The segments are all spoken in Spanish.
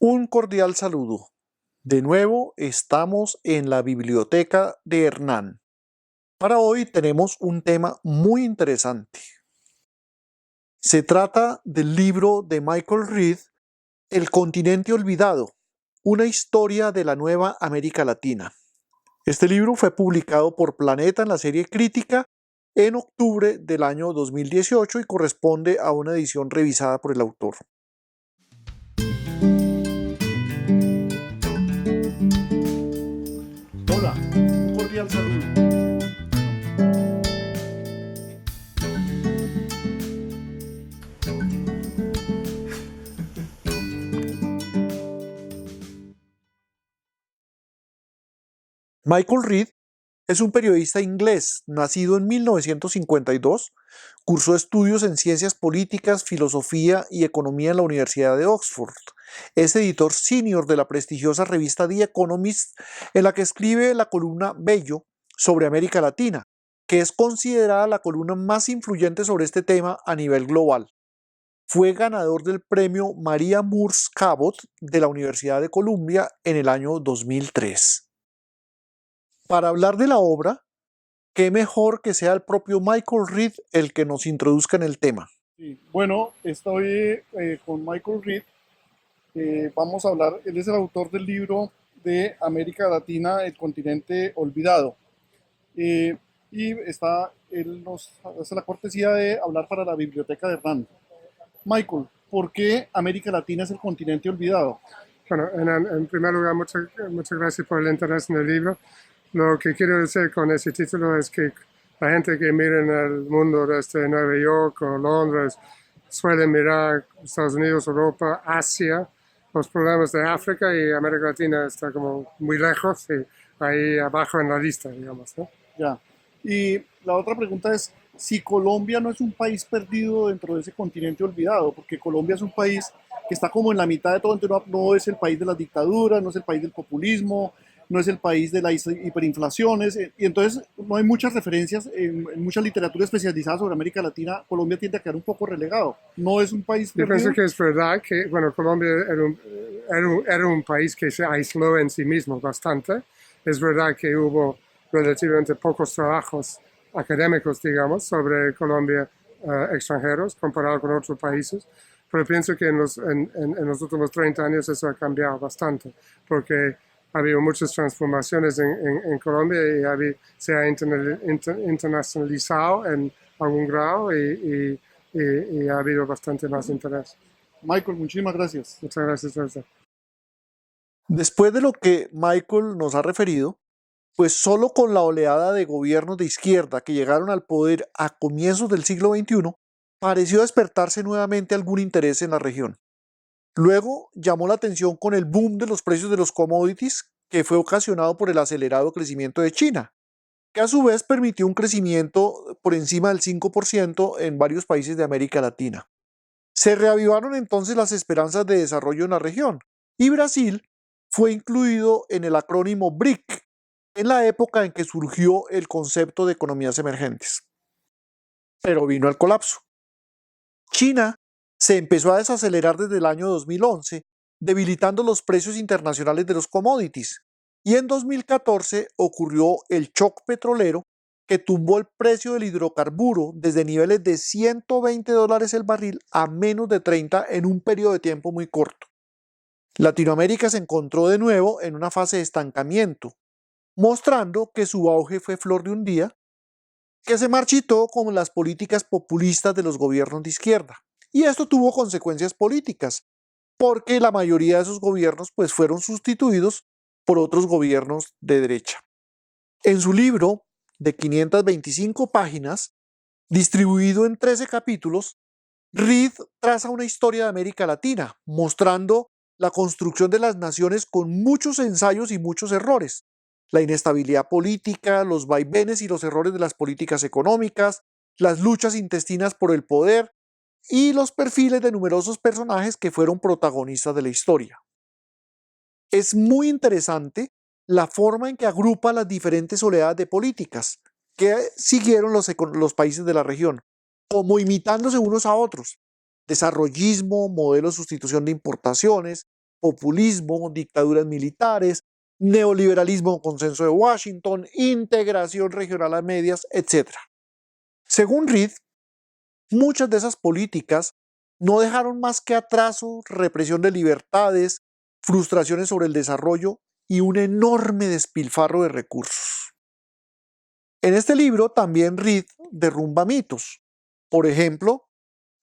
Un cordial saludo. De nuevo estamos en la biblioteca de Hernán. Para hoy tenemos un tema muy interesante. Se trata del libro de Michael Reed, El continente olvidado, una historia de la nueva América Latina. Este libro fue publicado por Planeta en la serie Crítica en octubre del año 2018 y corresponde a una edición revisada por el autor. Hola, un cordial saludo. Michael Reed es un periodista inglés, nacido en 1952, cursó estudios en ciencias políticas, filosofía y economía en la Universidad de Oxford. Es editor senior de la prestigiosa revista The Economist, en la que escribe la columna Bello sobre América Latina, que es considerada la columna más influyente sobre este tema a nivel global. Fue ganador del premio Maria Moores Cabot de la Universidad de Columbia en el año 2003. Para hablar de la obra, qué mejor que sea el propio Michael Reed el que nos introduzca en el tema. Sí, bueno, estoy con Michael Reed. Vamos a hablar, él es el autor del libro de América Latina, el continente olvidado. Eh, él nos hace la cortesía de hablar para la biblioteca de Hernán. Michael, ¿por qué América Latina es el continente olvidado? Bueno, en primer lugar, muchas gracias por el interés en el libro. Lo que quiero decir con ese título es que la gente que mira en el mundo desde Nueva York o Londres suele mirar Estados Unidos, Europa, Asia, los problemas de África, y América Latina está como muy lejos y ahí abajo en la lista, digamos, ¿no? Ya. Y la otra pregunta es si Colombia no es un país perdido dentro de ese continente olvidado, porque Colombia es un país que está como en la mitad de todo, entonces no es el país de las dictaduras, no es el país del populismo, no es el país de las hiperinflaciones, y entonces no hay muchas referencias en mucha literatura especializada sobre América Latina. Colombia tiende a quedar un poco relegado. ¿No es un país Yo perdido? pienso que es verdad que, bueno, Colombia era un país que se aisló en sí mismo bastante. Es verdad que hubo relativamente pocos trabajos académicos, digamos, sobre Colombia extranjeros comparado con otros países, pero pienso que en los últimos 30 años eso ha cambiado bastante, porque ha habido muchas transformaciones en Colombia y se ha internacionalizado en algún grado y ha habido bastante más interés. Michael, muchísimas gracias. Muchas gracias, Rosa. Después de lo que Michael nos ha referido, pues solo con la oleada de gobiernos de izquierda que llegaron al poder a comienzos del siglo XXI, pareció despertarse nuevamente algún interés en la región. Luego llamó la atención con el boom de los precios de los commodities, que fue ocasionado por el acelerado crecimiento de China, que a su vez permitió un crecimiento por encima del 5% en varios países de América Latina. Se reavivaron entonces las esperanzas de desarrollo en la región, y Brasil fue incluido en el acrónimo BRIC, en la época en que surgió el concepto de economías emergentes. Pero vino el colapso. China se empezó a desacelerar desde el año 2011, debilitando los precios internacionales de los commodities, y en 2014 ocurrió el shock petrolero que tumbó el precio del hidrocarburo desde niveles de $120 el barril a menos de 30 en un periodo de tiempo muy corto. Latinoamérica se encontró de nuevo en una fase de estancamiento, mostrando que su auge fue flor de un día, que se marchitó con las políticas populistas de los gobiernos de izquierda. Y esto tuvo consecuencias políticas, porque la mayoría de esos gobiernos pues, fueron sustituidos por otros gobiernos de derecha. En su libro, de 525 páginas, distribuido en 13 capítulos, Reed traza una historia de América Latina, mostrando la construcción de las naciones con muchos ensayos y muchos errores, la inestabilidad política, los vaivenes y los errores de las políticas económicas, las luchas intestinas por el poder y los perfiles de numerosos personajes que fueron protagonistas de la historia. Es muy interesante la forma en que agrupa las diferentes oleadas de políticas que siguieron los países de la región, como imitándose unos a otros. Desarrollismo, modelo de sustitución de importaciones, populismo, dictaduras militares, neoliberalismo con consenso de Washington, integración regional a medias, etc. Según Reed, muchas de esas políticas no dejaron más que atraso, represión de libertades, frustraciones sobre el desarrollo y un enorme despilfarro de recursos. En este libro también Reed derrumba mitos. Por ejemplo,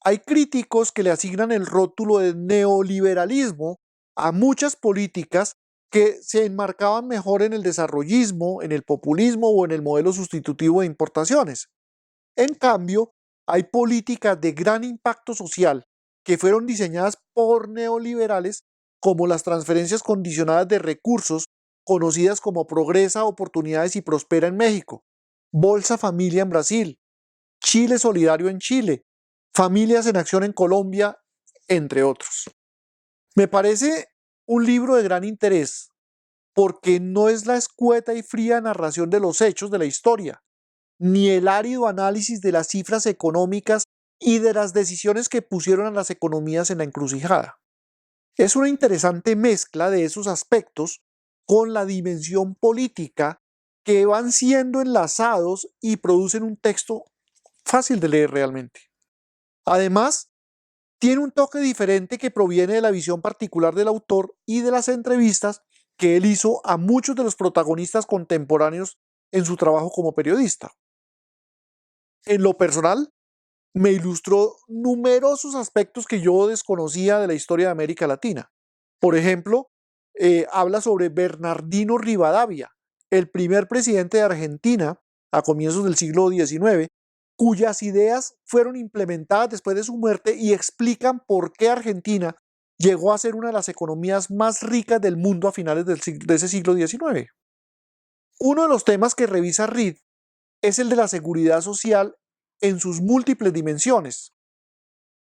hay críticos que le asignan el rótulo de neoliberalismo a muchas políticas que se enmarcaban mejor en el desarrollismo, en el populismo o en el modelo sustitutivo de importaciones. En cambio, hay políticas de gran impacto social que fueron diseñadas por neoliberales, como las transferencias condicionadas de recursos, conocidas como Progresa, Oportunidades y Prospera en México, Bolsa Familia en Brasil, Chile Solidario en Chile, Familias en Acción en Colombia, entre otros. Me parece un libro de gran interés porque no es la escueta y fría narración de los hechos de la historia, ni el árido análisis de las cifras económicas y de las decisiones que pusieron a las economías en la encrucijada. Es una interesante mezcla de esos aspectos con la dimensión política que van siendo enlazados y producen un texto fácil de leer realmente. Además, tiene un toque diferente que proviene de la visión particular del autor y de las entrevistas que él hizo a muchos de los protagonistas contemporáneos en su trabajo como periodista. En lo personal, me ilustró numerosos aspectos que yo desconocía de la historia de América Latina. Por ejemplo, habla sobre Bernardino Rivadavia, el primer presidente de Argentina a comienzos del siglo XIX, cuyas ideas fueron implementadas después de su muerte y explican por qué Argentina llegó a ser una de las economías más ricas del mundo a finales de ese siglo XIX. Uno de los temas que revisa Reed es el de la seguridad social en sus múltiples dimensiones.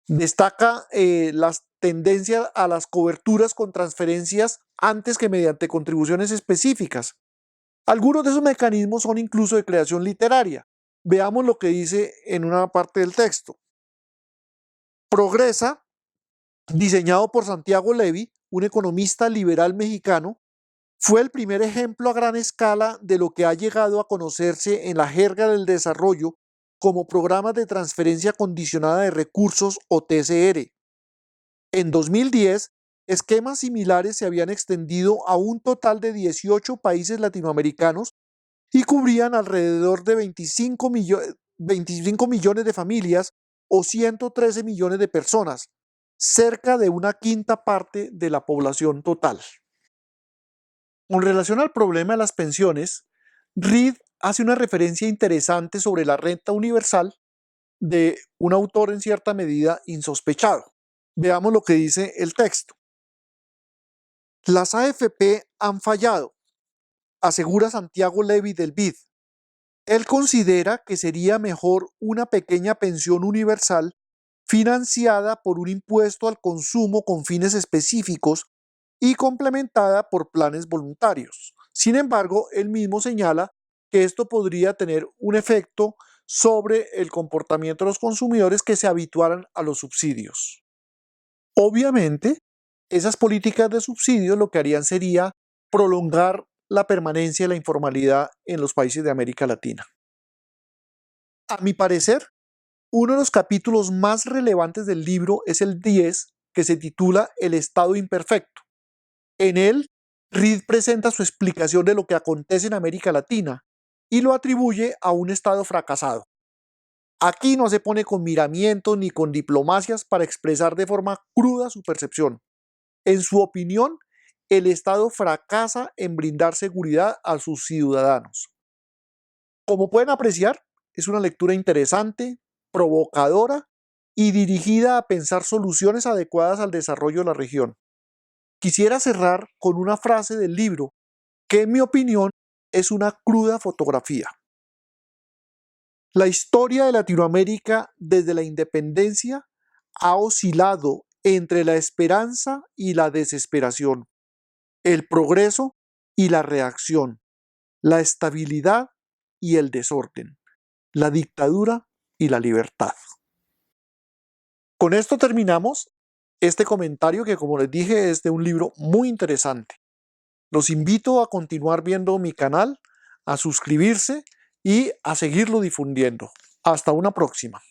Destaca las tendencias a las coberturas con transferencias antes que mediante contribuciones específicas. Algunos de esos mecanismos son incluso de creación literaria. Veamos lo que dice en una parte del texto. Progresa, diseñado por Santiago Levy, un economista liberal mexicano, fue el primer ejemplo a gran escala de lo que ha llegado a conocerse en la jerga del desarrollo como programas de transferencia condicionada de recursos o TCR. En 2010, esquemas similares se habían extendido a un total de 18 países latinoamericanos y cubrían alrededor de 25 millones de familias o 113 millones de personas, cerca de una quinta parte de la población total. Con relación al problema de las pensiones, Reed hace una referencia interesante sobre la renta universal de un autor en cierta medida insospechado. Veamos lo que dice el texto. Las AFP han fallado, asegura Santiago Levy del BID. Él considera que sería mejor una pequeña pensión universal financiada por un impuesto al consumo con fines específicos y complementada por planes voluntarios. Sin embargo, él mismo señala que esto podría tener un efecto sobre el comportamiento de los consumidores que se habituaran a los subsidios. Obviamente, esas políticas de subsidios lo que harían sería prolongar la permanencia de la informalidad en los países de América Latina. A mi parecer, uno de los capítulos más relevantes del libro es el 10, que se titula El Estado Imperfecto. En él, Reed presenta su explicación de lo que acontece en América Latina y lo atribuye a un Estado fracasado. Aquí no se pone con miramientos ni con diplomacias para expresar de forma cruda su percepción. En su opinión, el Estado fracasa en brindar seguridad a sus ciudadanos. Como pueden apreciar, es una lectura interesante, provocadora y dirigida a pensar soluciones adecuadas al desarrollo de la región. Quisiera cerrar con una frase del libro que, en mi opinión, es una cruda fotografía. La historia de Latinoamérica desde la independencia ha oscilado entre la esperanza y la desesperación, el progreso y la reacción, la estabilidad y el desorden, la dictadura y la libertad. Con esto terminamos este comentario que, como les dije, es de un libro muy interesante. Los invito a continuar viendo mi canal, a suscribirse y a seguirlo difundiendo. Hasta una próxima.